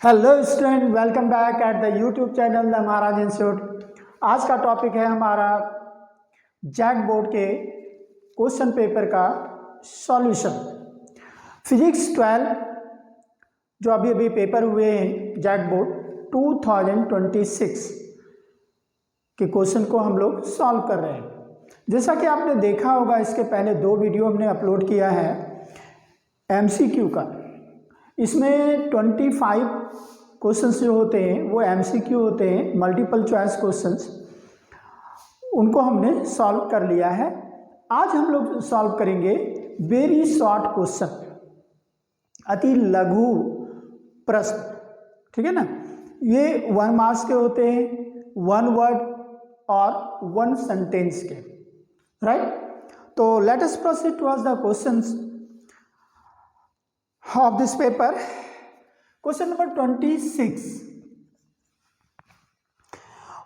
Hello student, welcome back at the YouTube channel the Maharaj institute. आज का topic है हमारा जैक बोर्ड के क्वेश्चन पेपर का सॉल्यूशन। फिजिक्स 12 जो अभी अभी पेपर हुए हैं जैक बोर्ड 2026 के क्वेश्चन को हम लोग सॉल्व कर रहे हैं। जैसा कि आपने देखा होगा, इसके पहले 2 वीडियो हमने अपलोड किया है एमसीक्यू का। इसमें 25 क्वेश्चंस जो होते हैं वो एमसीक्यू होते हैं, मल्टीपल चॉइस क्वेश्चंस। उनको हमने सॉल्व कर लिया है। आज हम लोग सॉल्व करेंगे वेरी शॉर्ट क्वेश्चन, अति लघु प्रश्न। ठीक है ना। ये 1 मार्क्स के होते हैं, 1 वर्ड और 1 सेंटेंस के। राइट। तो let us proceed towards the questions of this paper. Question number 26.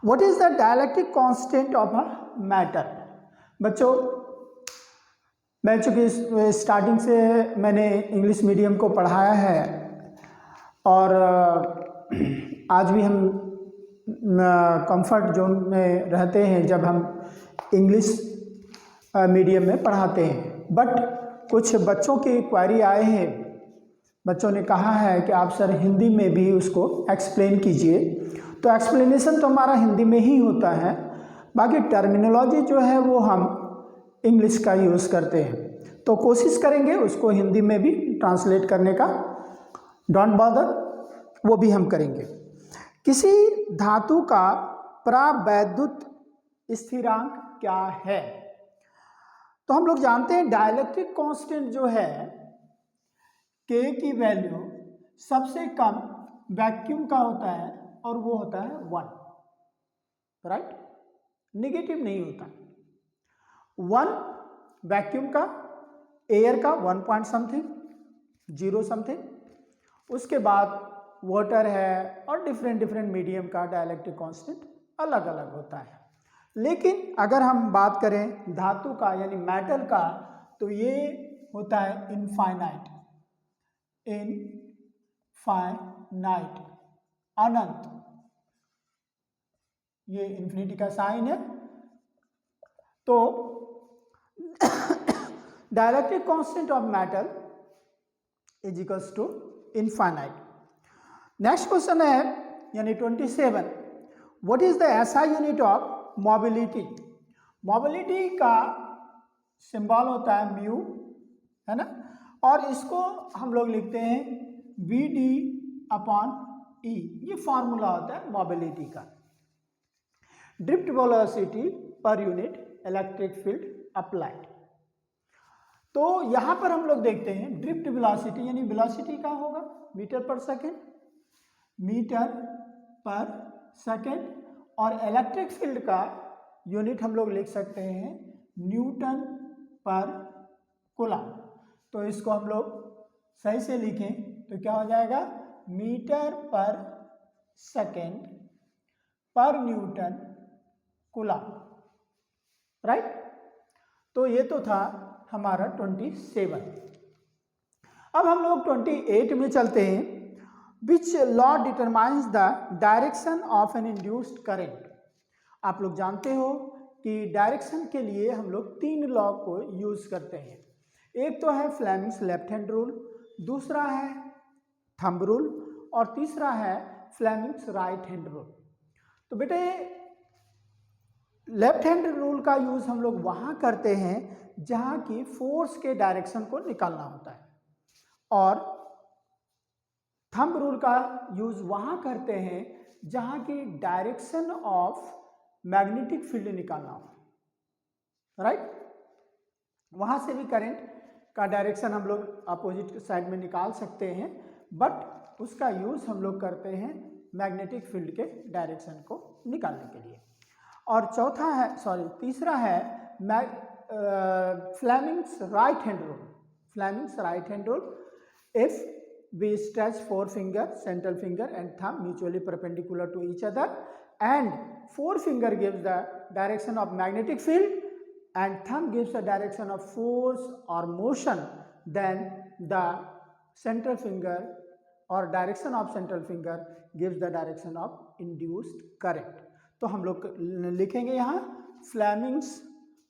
What is the dielectric constant of a matter? बच्चों, मैं चूँकि स्टार्टिंग से मैंने इंग्लिश मीडियम को पढ़ाया है और आज भी हम कंफर्ट जोन में रहते हैं जब हम इंग्लिश मीडियम में पढ़ाते हैं। बट कुछ बच्चों की क्वेरी आए हैं, बच्चों ने कहा है कि आप सर हिंदी में भी उसको एक्सप्लेन कीजिए। तो एक्सप्लेनेशन तो हमारा हिंदी में ही होता है, बाकी टर्मिनोलॉजी जो है वो हम इंग्लिश का यूज़ करते हैं। तो कोशिश करेंगे उसको हिंदी में भी ट्रांसलेट करने का। डोंट बॉदर, वो भी हम करेंगे। किसी धातु का प्रावैद्युत स्थिरांक क्या है? तो हम लोग जानते हैं डाइलेक्ट्रिक कांस्टेंट जो है K की वैल्यू सबसे कम वैक्यूम का होता है और वो होता है 1। राइट। नेगेटिव नहीं होता। 1 वैक्यूम का, एयर का 1 पॉइंट समथिंग, 0 समथिंग। उसके बाद वाटर है और डिफरेंट मीडियम का डाइलेक्ट्रिक कांस्टेंट अलग अलग होता है। लेकिन अगर हम बात करें धातु का यानी मेटल का, तो ये होता है इनफाइनाइट, अनंत। ये इन्फिनिटी का साइन है। तो dielectric constant of metal is equals to infinite. Next question है यानी 27। What is the SI unit of mobility? Mobility का सिंबल होता है म्यू, है ना। और इसको हम लोग लिखते हैं VD/E। ये फॉर्मूला होता है मोबिलिटी का। Drift velocity per unit electric field applied. तो यहां पर हम लोग देखते हैं ड्रिफ्ट वेलोसिटी यानी वेलोसिटी का होगा मीटर पर सेकेंड, और इलेक्ट्रिक फील्ड का यूनिट हम लोग लिख सकते हैं न्यूटन पर कूलम। तो इसको हम लोग सही से लिखें तो क्या हो जाएगा, मीटर पर सेकेंड पर न्यूटन कूलम। राइट। तो ये तो था हमारा 27। अब हम लोग 28 में चलते हैं। Which law determines the direction of an induced current? आप लोग जानते हो कि डायरेक्शन के लिए हम लोग 3 लॉ को यूज करते हैं। एक तो है फ्लेमिंग्स लेफ्ट हैंड रूल, दूसरा है थंब रूल और तीसरा है फ्लेमिंग्स राइट हैंड रूल। तो बेटे लेफ्ट हैंड रूल का यूज हम लोग वहां करते हैं जहां की फोर्स के डायरेक्शन को निकालना होता है, और थंब रूल का यूज वहां करते हैं जहां की डायरेक्शन ऑफ मैग्नेटिक फील्ड निकालना हो। राइट। वहां से भी करंट का डायरेक्शन हम लोग अपोजिट साइड में निकाल सकते हैं, बट उसका यूज हम लोग करते हैं मैग्नेटिक फील्ड के डायरेक्शन को निकालने के लिए। और तीसरा है Fleming's right hand rule. If we stretch 4 finger, central finger and thumb mutually perpendicular to each other, and 4 finger gives the direction of magnetic field and thumb gives the direction of force or motion, then the central finger और direction of central finger gives the direction of induced current. तो हम लोग लिखेंगे यहाँ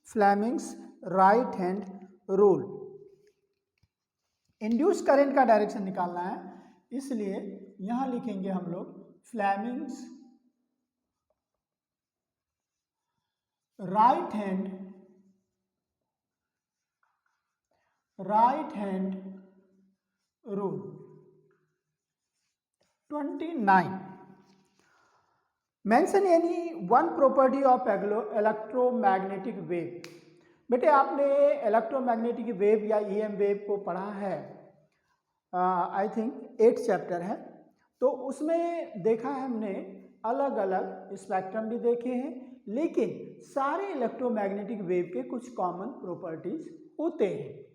Fleming's right hand rule. Induced current का direction निकालना है, इसलिए यहां लिखेंगे हम लोग Fleming's right hand rule. 29 mention any one property of electromagnetic wave. बेटे आपने इलेक्ट्रोमैग्नेटिक वेव या ईएम वेव को पढ़ा है, आई थिंक 8th चैप्टर है। तो उसमें देखा है हमने अलग अलग स्पेक्ट्रम भी देखे हैं, लेकिन सारे इलेक्ट्रोमैग्नेटिक वेव के कुछ कॉमन प्रॉपर्टीज होते हैं।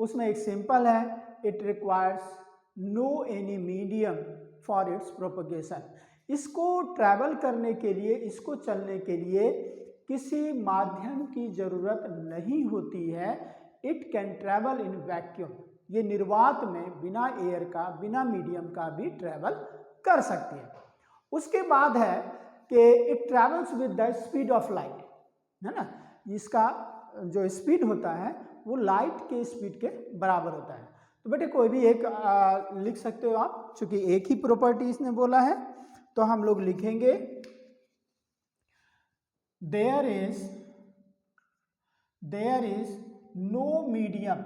उसमें एक सिंपल है, it requires no any medium for its propagation. इसको ट्रैवल करने के लिए, इसको चलने के लिए किसी माध्यम की जरूरत नहीं होती है। It can travel in vacuum, ये निर्वात में बिना एयर का, बिना मीडियम का भी ट्रैवल कर सकती है। उसके बाद है कि it travels with the speed of light, है ना। इसका जो स्पीड होता है वो लाइट के स्पीड के बराबर होता है। तो बेटे कोई भी एक लिख सकते हो आप, चूंकि एक ही प्रॉपर्टी इसने बोला है, तो हम लोग लिखेंगे there is no medium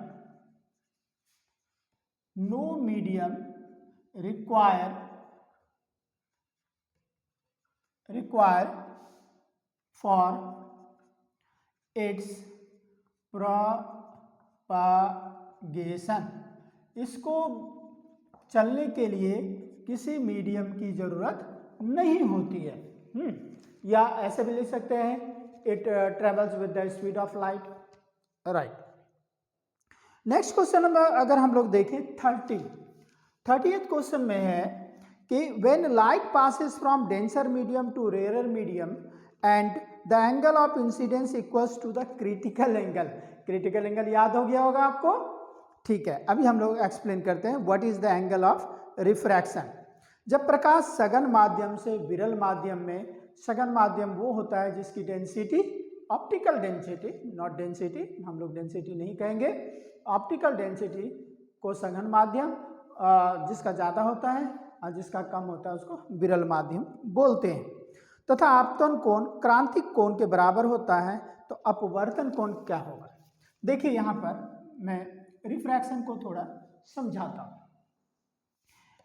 require for its propagation। इसको चलने के लिए किसी मीडियम की जरूरत नहीं होती है। या ऐसे भी लिख सकते हैं, it travels with the speed of light, right. Next question अगर हम लोग देखें 30th क्वेश्चन में है कि when light passes from denser medium to rarer medium and the angle of incidence equals to the critical angle. Critical angle याद हो गया होगा आपको, ठीक है। अभी हम लोग एक्सप्लेन करते हैं what is the angle of refraction. जब प्रकाश सघन माध्यम से विरल माध्यम में, सघन माध्यम वो होता है जिसकी density, optical density, not density, हम लोग डेंसिटी नहीं कहेंगे, ऑप्टिकल डेंसिटी को सघन माध्यम जिसका ज़्यादा होता है और जिसका कम होता है उसको विरल माध्यम बोलते हैं। तथा आपतन कोण क्रांतिक कोण के बराबर होता है, तो अपवर्तन कोण क्या होगा। देखिए यहाँ पर मैं रिफ्रैक्शन को थोड़ा समझाता हूँ।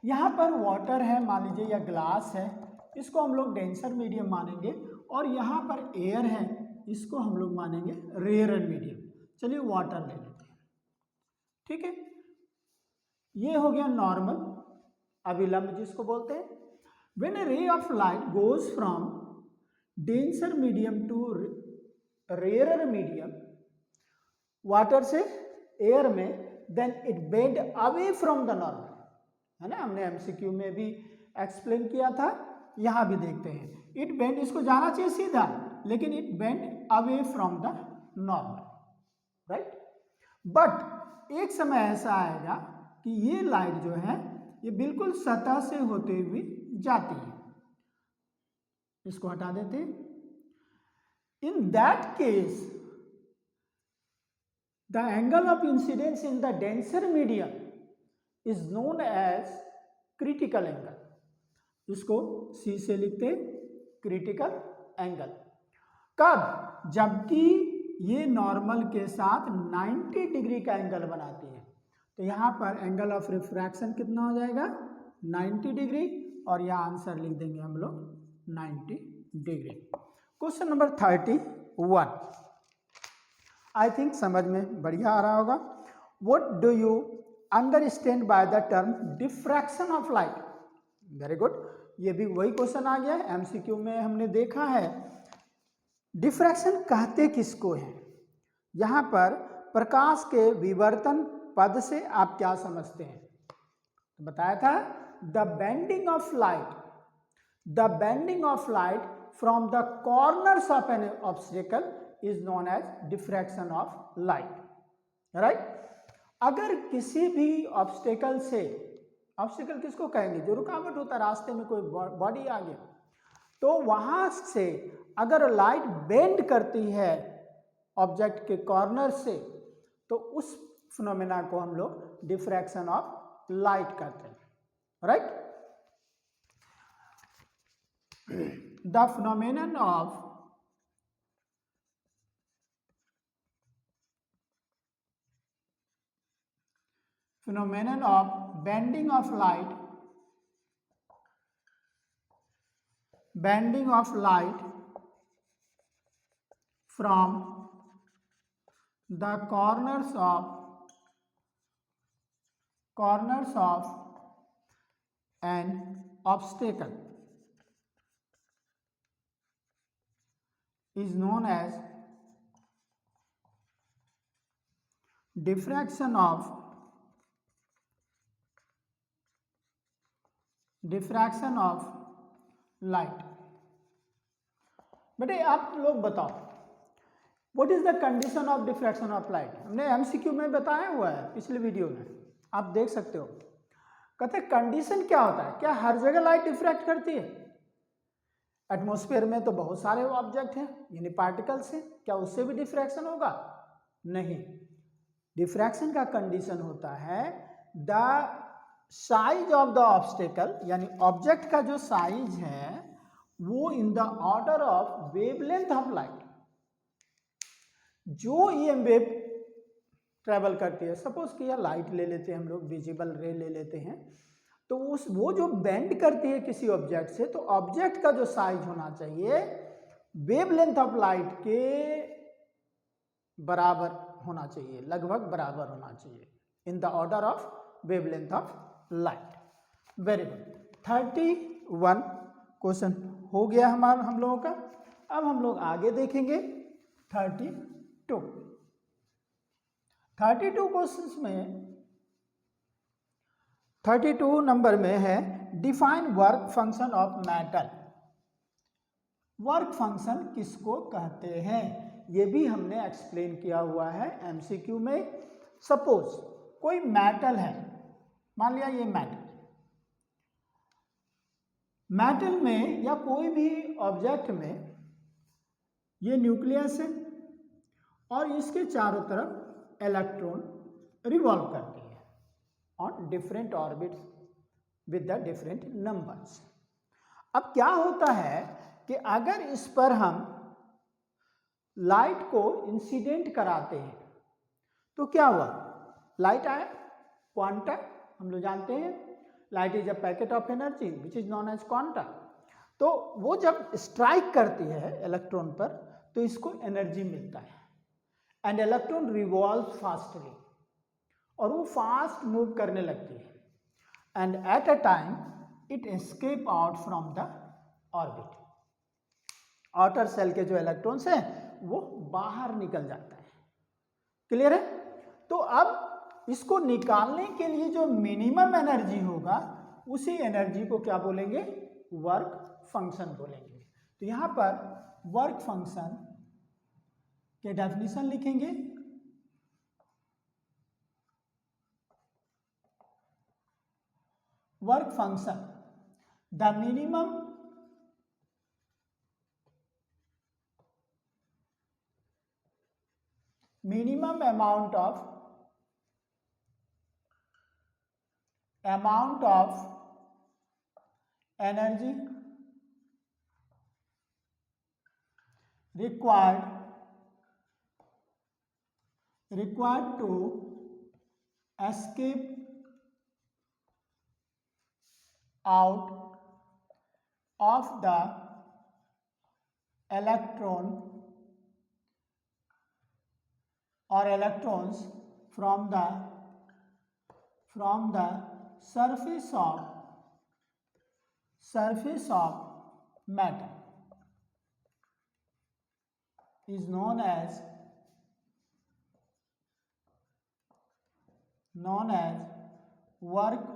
यहाँ पर वाटर है मान लीजिए या ग्लास है, इसको हम लोग डेंसर मीडियम मानेंगे, और यहाँ पर एयर है, इसको हम लोग मानेंगे रेयर मीडियम। चलिए वाटर ले लेते हैं, ठीक है। ये हो गया नॉर्मल अभिलंब जिसको बोलते हैं। When a ray of light goes from denser medium to rarer medium, water से एयर में, then it bend away from the normal, है ना। हमने एमसीक्यू में भी एक्सप्लेन किया था, यहां भी देखते हैं। इट बेंड, इसको जाना चाहिए सीधा, लेकिन it bend away from the normal, right. But एक समय ऐसा आएगा कि ये लाइट जो है ये बिल्कुल सतह से होते हुए जाती है। इसको हटा देते हैं। In that case the angle of incidence in the denser medium is known as critical angle. इसको सी से लिखते हैं क्रिटिकल एंगल। कब? जबकि ये नॉर्मल के साथ 90 डिग्री का एंगल बनाती है। तो यहाँ पर एंगल ऑफ रिफ्रैक्शन कितना हो जाएगा 90 डिग्री, और यहाँ आंसर लिख देंगे हम लोग 90 degree. Question number 31, I think समझ में बढ़िया आ रहा होगा। What do you understand by the term diffraction of light. Very good, ये भी वही क्वेश्चन आ गया है, एमसीक्यू में हमने देखा है। डिफ्रैक्शन कहते किसको है। यहाँ पर प्रकाश के विवर्तन पद से आप क्या समझते हैं, तो बताया था the bending of light from the corners of an obstacle is known as diffraction of light, right. अगर किसी भी ऑब्स्टेकल से ऑब्स्टिकल किसको कहेंगे? जो रुकावट होता है, रास्ते में कोई बॉडी आ गया तो वहां से अगर लाइट बेंड करती है ऑब्जेक्ट के कॉर्नर से तो उस फिनोमेना को हम लोग डिफ्रैक्शन ऑफ लाइट कहते हैं, right. The phenomenon of bending of light from the corners of an obstacle is known as diffraction of light. बेटे आप लोग बताओ, what is the condition of diffraction of light? हमने एमसीक्यू में बताया हुआ है पिछले वीडियो में, आप देख सकते हो। कहते हैं कंडीशन क्या होता है, क्या हर जगह लाइट डिफ्रैक्ट करती है? एटमॉस्फेयर में तो बहुत सारे ऑब्जेक्ट हैं यानी पार्टिकल्स हैं, क्या उससे भी डिफ्रैक्शन होगा? नहीं। डिफ्रैक्शन का कंडीशन होता है the size of the obstacle, यानी ऑब्जेक्ट का जो साइज है वो in the order of wavelength of light. जो ईएम वेव ट्रेवल करती है, सपोज कि यह लाइट ले लेते हैं हम लोग, विजिबल रे ले लेते हैं, तो वो जो बेंड करती है किसी ऑब्जेक्ट से, तो ऑब्जेक्ट का जो साइज होना चाहिए वेवलेंथ ऑफ लाइट के बराबर होना चाहिए, लगभग बराबर होना चाहिए, in the order of wavelength of light. Very good. 31 question हो गया हम लोगों का। अब हम लोग आगे देखेंगे 32 क्वेश्चंस में 32 नंबर में है define work function of metal. Work function किसको कहते हैं ये भी हमने एक्सप्लेन किया हुआ है एमसीक्यू में। सपोज कोई मेटल है, मान लिया ये मेटल में या कोई भी ऑब्जेक्ट में ये न्यूक्लियस है और इसके चारों तरफ इलेक्ट्रॉन रिवॉल्व करती है on different orbits with the different numbers. अब क्या होता है कि अगर इस पर हम लाइट को इंसिडेंट कराते हैं तो क्या हुआ? लाइट आया, क्वांटा हम लोग जानते हैं, light is a packet of energy which is known as quanta. तो वो जब स्ट्राइक करती है इलेक्ट्रॉन पर तो इसको एनर्जी मिलता है एंड इलेक्ट्रॉन रिवॉल्व फास्टली, और वो फास्ट मूव करने लगती है and at a time it escape out from the orbit. Outer shell के जो इलेक्ट्रॉन्स हैं वो बाहर निकल जाता है। क्लियर है? तो अब इसको निकालने के लिए जो मिनिमम एनर्जी होगा उसी एनर्जी को क्या बोलेंगे? वर्क फंक्शन बोलेंगे। तो यहां पर वर्क फंक्शन के डेफिनेशन लिखेंगे। Work function the minimum amount of energy required to escape out of the electron or electrons from the surface of matter is known as work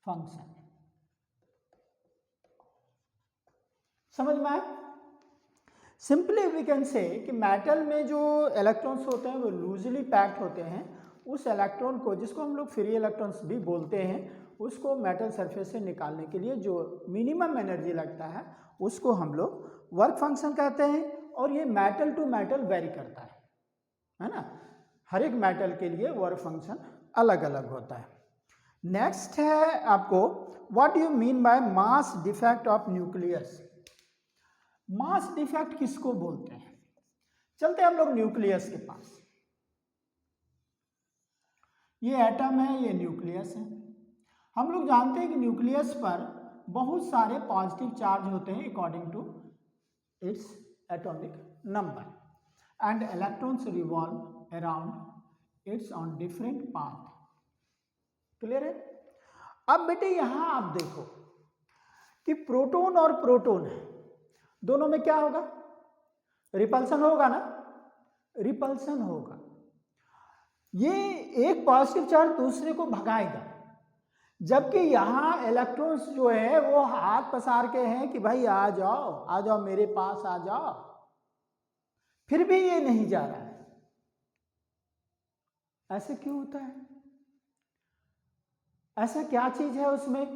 function। समझ में आया? Simply we can say कि metal में जो electrons होते हैं वो loosely packed होते हैं। उस इलेक्ट्रॉन को, जिसको हम लोग फ्री इलेक्ट्रॉन्स भी बोलते हैं, उसको मेटल सरफेस से निकालने के लिए जो मिनिमम एनर्जी लगता है उसको हम लोग वर्क फंक्शन कहते हैं। और ये मेटल टू मेटल वेरी करता है ना, हर एक मेटल के लिए वर्क फंक्शन अलग अलग होता है। नेक्स्ट है आपको what you mean by mass defect of nucleus. Mass defect किसको बोलते हैं? चलते हैं हम लोग न्यूक्लियस के पास। ये एटम है, ये न्यूक्लियस है। हम लोग जानते हैं कि न्यूक्लियस पर बहुत सारे पॉजिटिव चार्ज होते हैं according to its atomic number and electrons revolve around its on different path. Clear है? अब बेटे यहां आप देखो कि प्रोटॉन और प्रोटॉन है, दोनों में क्या होगा? रिपल्सन होगा ना, रिपल्सन होगा। ये एक पॉजिटिव चार्ज दूसरे को भगाएगा, जबकि यहां इलेक्ट्रॉन्स जो है वो हाथ पसार के हैं कि भाई आ जाओ मेरे पास आ जाओ, फिर भी ये नहीं जा रहा है। ऐसे क्यों होता है? ऐसा क्या चीज है उसमें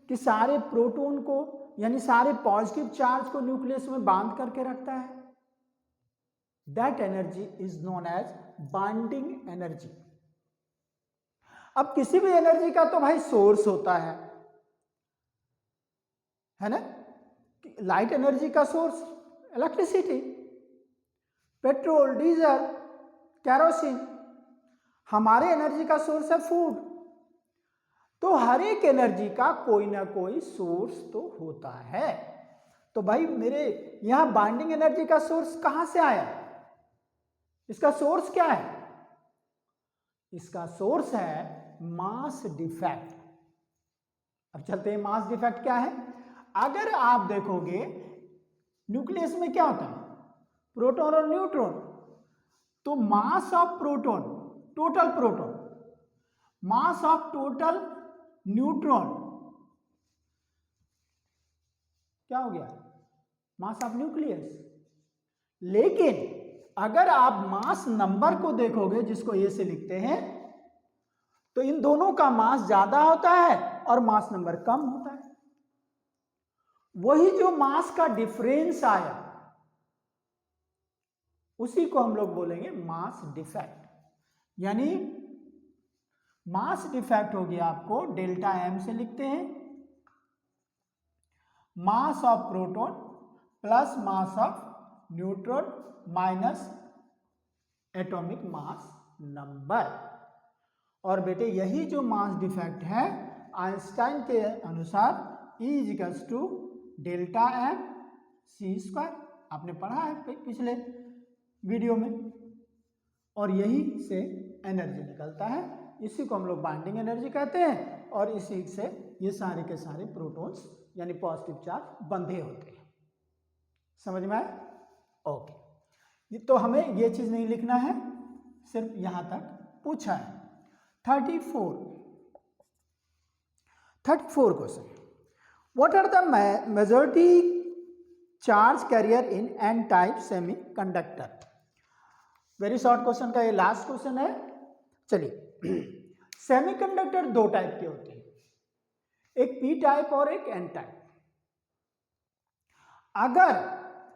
कि सारे प्रोटॉन को यानी सारे पॉजिटिव चार्ज को न्यूक्लियस में बांध करके रखता है? That energy is known as binding energy. अब किसी भी एनर्जी का तो भाई सोर्स होता है ना? लाइट एनर्जी का source electricity, petrol, diesel, kerosene. हमारे एनर्जी का सोर्स है फूड। तो हर एक एनर्जी का कोई ना कोई सोर्स तो होता है। तो भाई मेरे यहां बाइंडिंग एनर्जी का सोर्स कहां से आया? इसका सोर्स क्या है? इसका सोर्स है मास डिफेक्ट। अब चलते हैं मास डिफेक्ट क्या है। अगर आप देखोगे न्यूक्लियस में क्या होता है? प्रोटॉन और न्यूट्रॉन। तो mass of proton, total proton, mass of total neutron क्या हो गया? Mass of nucleus. लेकिन अगर आप मास नंबर को देखोगे, जिसको ए से लिखते हैं, तो इन दोनों का मास ज्यादा होता है और मास नंबर कम होता है। वही जो मास का डिफरेंस आया उसी को हम लोग बोलेंगे मास डिफेक्ट। यानी मास डिफेक्ट हो गया आपको डेल्टा एम से लिखते हैं, mass of proton plus mass of neutron minus atomic mass number. और बेटे यही जो मास डिफेक्ट है आइंस्टाइन के अनुसार E equals to delta M C square. आपने पढ़ा है पिछले वीडियो में। और यही से एनर्जी निकलता है, इसी को हम लोग बाइंडिंग एनर्जी कहते हैं। और इसी से ये सारे के सारे प्रोटॉन्स यानी पॉजिटिव चार्ज बंधे होते हैं। समझ में आया? ओके। तो हमें ये चीज नहीं लिखना है, सिर्फ यहां तक पूछा है। 34 question. What are the majority charge carrier in N type semiconductor? Very short question का ये लास्ट क्वेश्चन है। चलिए, सेमीकंडक्टर दो टाइप के होते हैं, एक पी टाइप और एक एन टाइप। अगर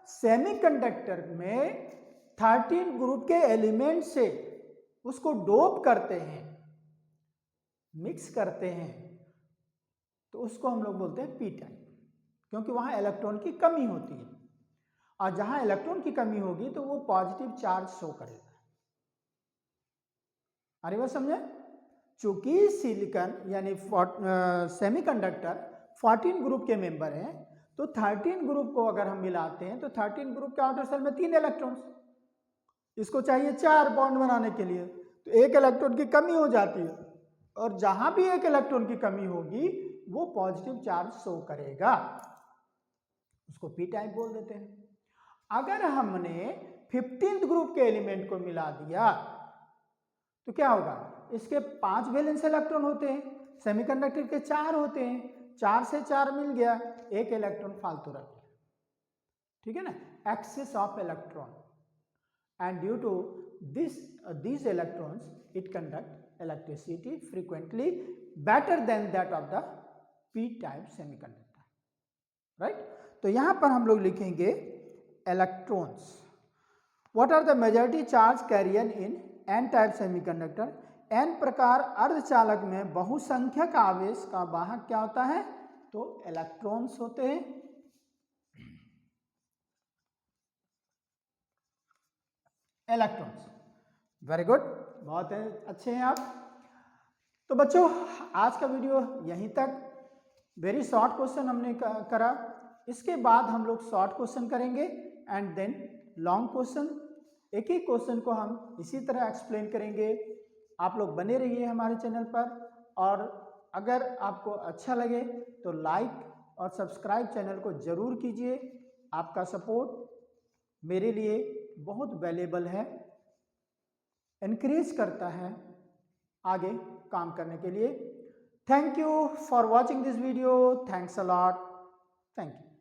सेमीकंडक्टर में 13 ग्रुप के एलिमेंट से उसको डोप करते हैं, मिक्स करते हैं, तो उसको हम लोग बोलते हैं पी टाइप, क्योंकि वहां इलेक्ट्रॉन की कमी होती है। और जहां इलेक्ट्रॉन की कमी होगी तो वो पॉजिटिव चार्ज शो करेगा। अरे वो समझे? चूंकि सिलिकॉन यानी सेमीकंडक्टर 14 ग्रुप के मेंबर हैं, तो 13 ग्रुप को अगर हम मिलाते हैं तो 13 ग्रुप के आउटर सेल में 3 इलेक्ट्रॉन्स, इसको चाहिए 4 बॉन्ड बनाने के लिए, तो एक इलेक्ट्रॉन की कमी हो जाती है। और जहां भी एक इलेक्ट्रॉन की कमी होगी वो पॉजिटिव चार्ज शो करेगा, उसको पी टाइप बोल देते हैं। अगर हमने 15th ग्रुप के एलिमेंट को मिला दिया तो क्या होगा? इसके 5 वैलेंस इलेक्ट्रॉन होते हैं, सेमीकंडक्टर के 4 होते हैं, 4 से 4 मिल गया, एक इलेक्ट्रॉन फालतू रख गया। ठीक है ना? Excess of electron, and due to these electrons it conduct electricity frequently better than that of the p-type semiconductor, right? तो यहां पर हम लोग लिखेंगे electrons. What are the majority charge carrier in n-type semiconductor? n प्रकार अर्धचालक में बहुसंख्यक आवेश का वाहक क्या होता है? तो इलेक्ट्रॉन्स होते हैं। इलेक्ट्रॉन्स, वेरी गुड, बहुत अच्छे हैं आप। तो बच्चों आज का वीडियो यहीं तक, वेरी शॉर्ट क्वेश्चन हमने करा। इसके बाद हम लोग शॉर्ट क्वेश्चन करेंगे एंड देन लॉन्ग क्वेश्चन। एक ही क्वेश्चन को हम इसी तरह एक्सप्लेन करेंगे। आप लोग बने रहिए हमारे चैनल पर, और अगर आपको अच्छा लगे तो लाइक और सब्सक्राइब चैनल को जरूर कीजिए। आपका सपोर्ट मेरे लिए बहुत वैल्यूएबल है, एनकरेज करता है आगे काम करने के लिए। Thank you for watching this video, thanks a lot, thank you.